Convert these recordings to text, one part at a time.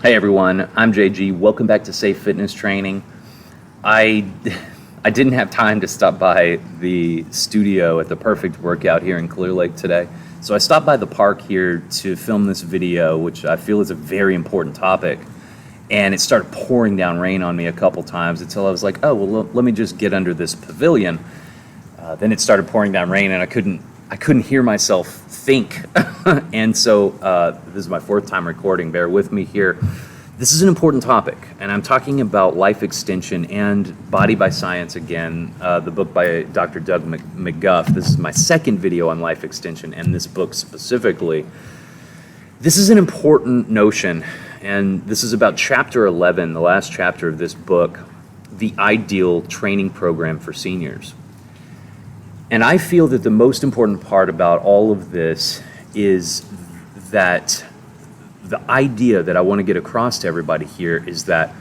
Hey everyone, I'm JG. Welcome back to Safe Fitness Training. I didn't have time to stop by the studio at the Perfect Workout here in Clear Lake today. So I stopped by the park here to film this video, which I feel is a very important topic. And it started pouring down rain on me a couple times until I was like, oh, well, let me just get under this pavilion. Then it started pouring down rain and I couldn't hear myself think. And so this is my fourth time recording. Bear with me here. This is an important topic, and I'm talking about life extension and Body by Science again, the book by Dr. Doug McGuff. This is my second video on life extension and this book specifically. This is an important notion, and this is about chapter 11, the last chapter of this book, the ideal training program for seniors. And I feel that the most important part about all of this is that the idea that I want to get across to everybody here is that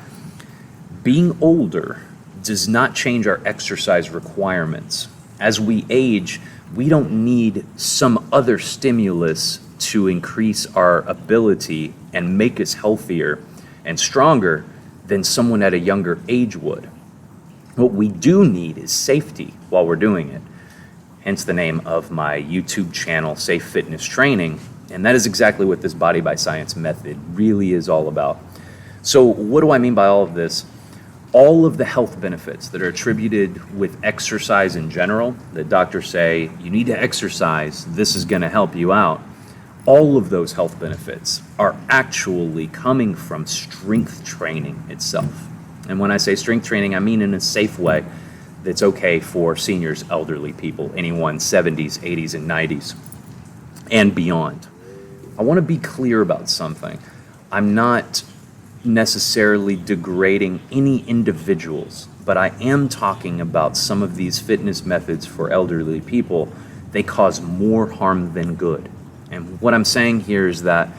being older does not change our exercise requirements. As we age, we don't need some other stimulus to increase our ability and make us healthier and stronger than someone at a younger age would. What we do need is safety while we're doing it. Hence the name of my YouTube channel, Safe Fitness Training. And that is exactly what this Body by Science method really is all about. So what do I mean by all of this? All of the health benefits that are attributed with exercise in general, that doctors say, you need to exercise, this is going to help you out. All of those health benefits are actually coming from strength training itself. And when I say strength training, I mean in a safe way that's okay for seniors, elderly people, anyone 70s, 80s, and 90s, and beyond. I want to be clear about something. I'm not necessarily degrading any individuals, but I am talking about some of these fitness methods for elderly people. They cause more harm than good. And what I'm saying here is that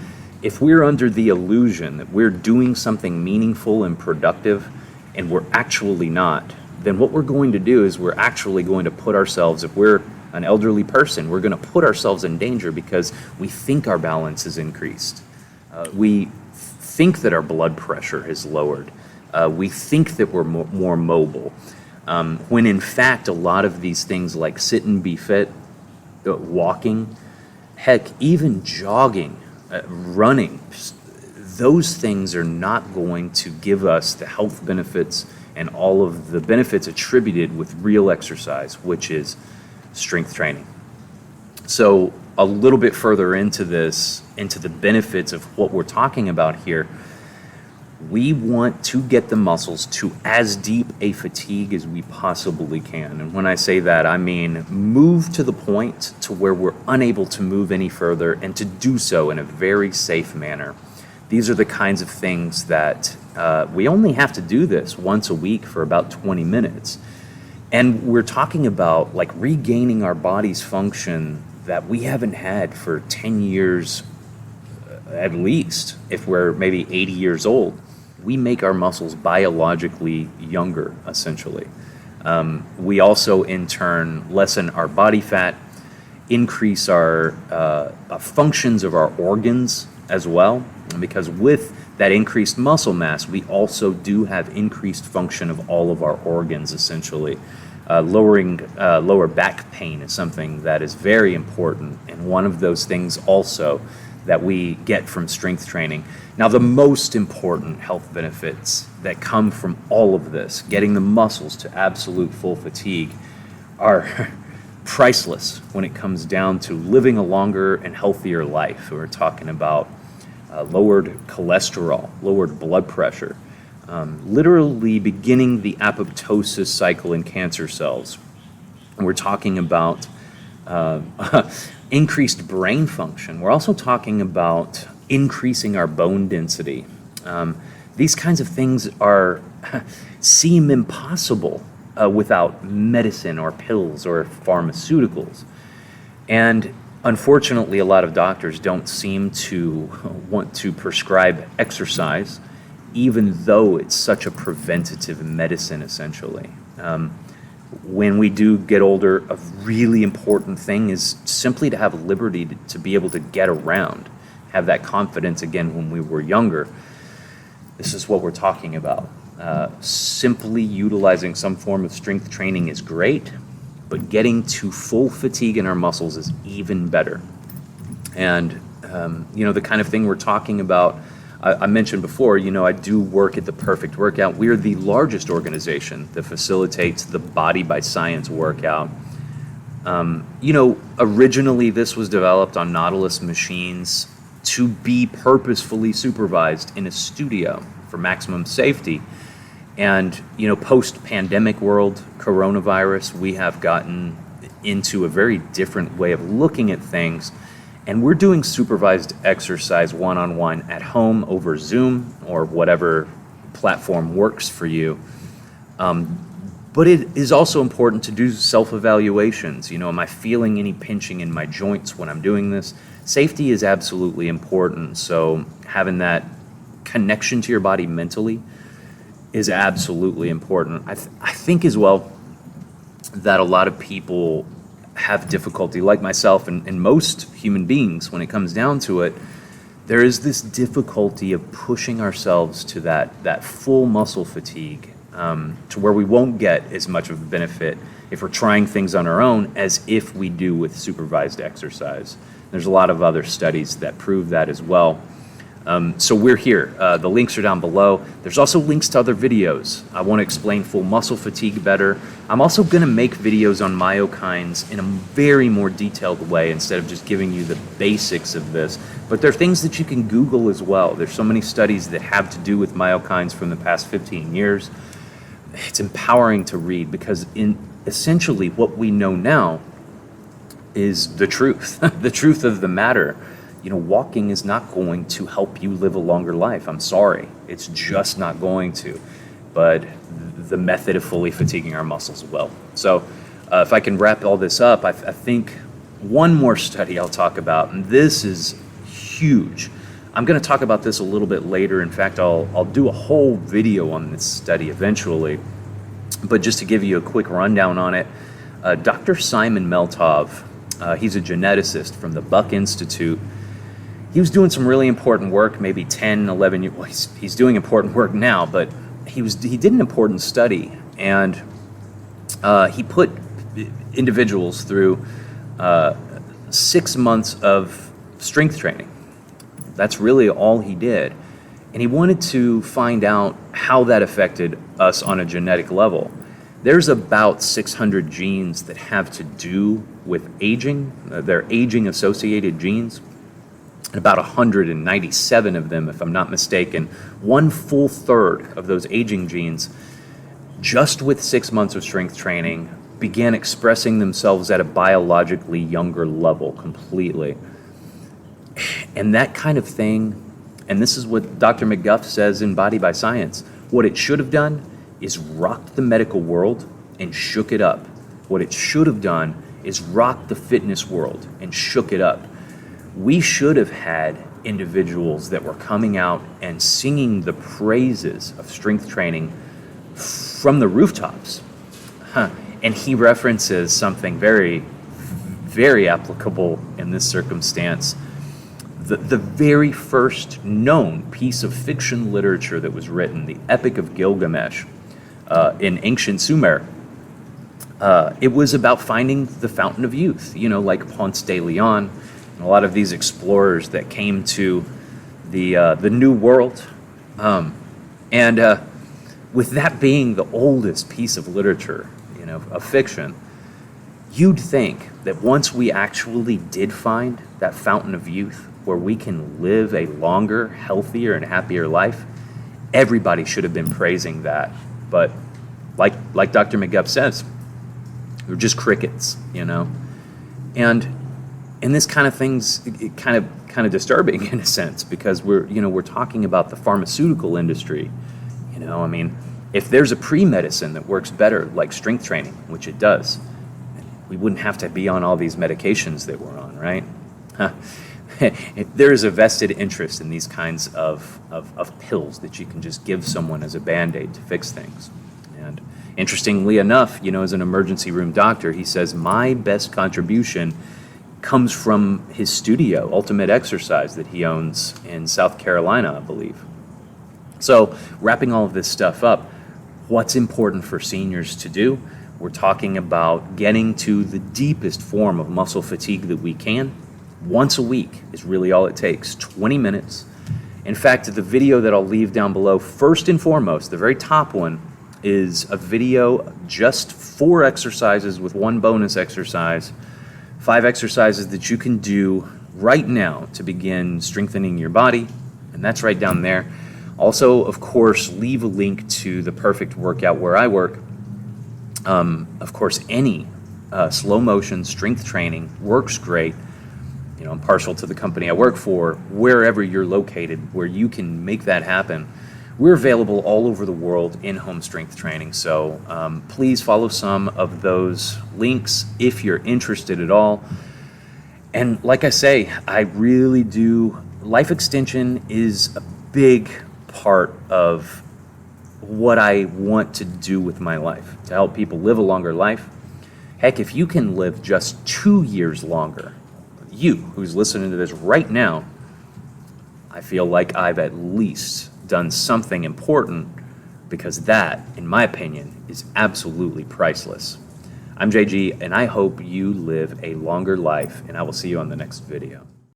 if we're under the illusion that we're doing something meaningful and productive, and we're actually not, then what we're going to do is we're actually going to put ourselves, if we're an elderly person, we're going to put ourselves in danger because we think our balance is increased. We think that our blood pressure is lowered. We think that we're more mobile. When in fact, a lot of these things like sit and be fit, walking, heck, even jogging, running, those things are not going to give us the health benefits and all of the benefits attributed with real exercise, which is strength training. So a little bit further into this, into the benefits of what we're talking about here, we want to get the muscles to as deep a fatigue as we possibly can. And when I say that, I mean move to the point to where we're unable to move any further and to do so in a very safe manner. These are the kinds of things that we only have to do this once a week for about 20 minutes. And we're talking about like regaining our body's function that we haven't had for 10 years at least. If we're maybe 80 years old, we make our muscles biologically younger, essentially. We also, in turn, lessen our body fat, increase our functions of our organs as well. Because with that increased muscle mass, we also do have increased function of all of our organs, essentially. Lowering lower back pain is something that is very important, and one of those things also that we get from strength training. Now, the most important health benefits that come from all of this, getting the muscles to absolute full fatigue, are priceless when it comes down to living a longer and healthier life. We're talking about lowered cholesterol, lowered blood pressure, literally beginning the apoptosis cycle in cancer cells. And we're talking about increased brain function. We're also talking about increasing our bone density. These kinds of things seem impossible without medicine or pills or pharmaceuticals. And unfortunately, a lot of doctors don't seem to want to prescribe exercise, even though it's such a preventative medicine, essentially. When we do get older, a really important thing is simply to have liberty to be able to get around, have that confidence again when we were younger. this is what we're talking about. Simply utilizing some form of strength training is great, but getting to full fatigue in our muscles is even better. And the kind of thing we're talking about, I mentioned before, I do work at the Perfect Workout. We're the largest organization that facilitates the Body by Science workout. Originally this was developed on Nautilus machines to be purposefully supervised in a studio for maximum safety. And, post-pandemic world, coronavirus, we have gotten into a very different way of looking at things. And we're doing supervised exercise one-on-one at home over Zoom or whatever platform works for you. But it is also important to do self-evaluations. Am I feeling any pinching in my joints when I'm doing this? Safety is absolutely important. So having that connection to your body mentally is absolutely important. I think as well that a lot of people have difficulty, like myself and most human beings, when it comes down to it, there is this difficulty of pushing ourselves to that full muscle fatigue, to where we won't get as much of a benefit if we're trying things on our own as if we do with supervised exercise. There's a lot of other studies that prove that as well. So we're here. The links are down below. There's also links to other videos. I want to explain full muscle fatigue better. I'm also going to make videos on myokines in a very more detailed way instead of just giving you the basics of this. But there are things that you can Google as well. There's so many studies that have to do with myokines from the past 15 years. It's empowering to read because essentially what we know now is the truth, the truth of the matter. Walking is not going to help you live a longer life. I'm sorry. It's just not going to. But the method of fully fatiguing our muscles will. So if I can wrap all this up, I think one more study I'll talk about, and this is huge. I'm going to talk about this a little bit later. In fact, I'll do a whole video on this study eventually. But just to give you a quick rundown on it, Dr. Simon Meltov, he's a geneticist from the Buck Institute. He was doing some really important work, maybe 10, 11 years. Well, he's doing important work now, but he did an important study, and he put individuals through 6 months of strength training. That's really all he did. And he wanted to find out how that affected us on a genetic level. There's about 600 genes that have to do with aging. They're aging-associated genes. About 197 of them, if I'm not mistaken, 1/3 of those aging genes, just with 6 months of strength training, began expressing themselves at a biologically younger level completely. And that kind of thing, and this is what Dr. McGuff says in Body by Science, what it should have done is rocked the medical world and shook it up. What it should have done is rocked the fitness world and shook it up. We should have had individuals that were coming out and singing the praises of strength training from the rooftops. And he references something very, very applicable in this circumstance. The very first known piece of fiction literature that was written, the Epic of Gilgamesh, in ancient Sumer, it was about finding the fountain of youth, like Ponce de Leon, and a lot of these explorers that came to the New World. With that being the oldest piece of literature, of fiction, you'd think that once we actually did find that fountain of youth where we can live a longer, healthier, and happier life, everybody should have been praising that. But like Dr. McGuff says, we're just crickets, And this kind of thing's kind of disturbing in a sense, because we're talking about the pharmaceutical industry. If there's a pre-medicine that works better, like strength training, which it does, we wouldn't have to be on all these medications that we're on, right? There is a vested interest in these kinds of pills that you can just give someone as a Band-Aid to fix things. And interestingly enough, as an emergency room doctor, he says, my best contribution comes from his studio, Ultimate Exercise, that he owns in South Carolina, I believe. So wrapping all of this stuff up, what's important for seniors to do? We're talking about getting to the deepest form of muscle fatigue that we can. Once a week is really all it takes, 20 minutes. In fact, the video that I'll leave down below, first and foremost, the very top one, is a video just 4 exercises with 1 bonus exercise, 5 exercises that you can do right now to begin strengthening your body, and that's right down there. Also, of course, leave a link to the perfect workout where I work. Of course, any slow motion strength training works great. You know, I'm partial to the company I work for. Wherever you're located, where you can make that happen, we're available all over the world in home strength training. So please follow some of those links if you're interested at all. And like I say, I really do, life extension is a big part of what I want to do with my life, to help people live a longer life. Heck, if you can live just 2 years longer, you who's listening to this right now, I feel like I've at least done something important, because that, in my opinion, is absolutely priceless. I'm JG, and I hope you live a longer life, and I will see you on the next video.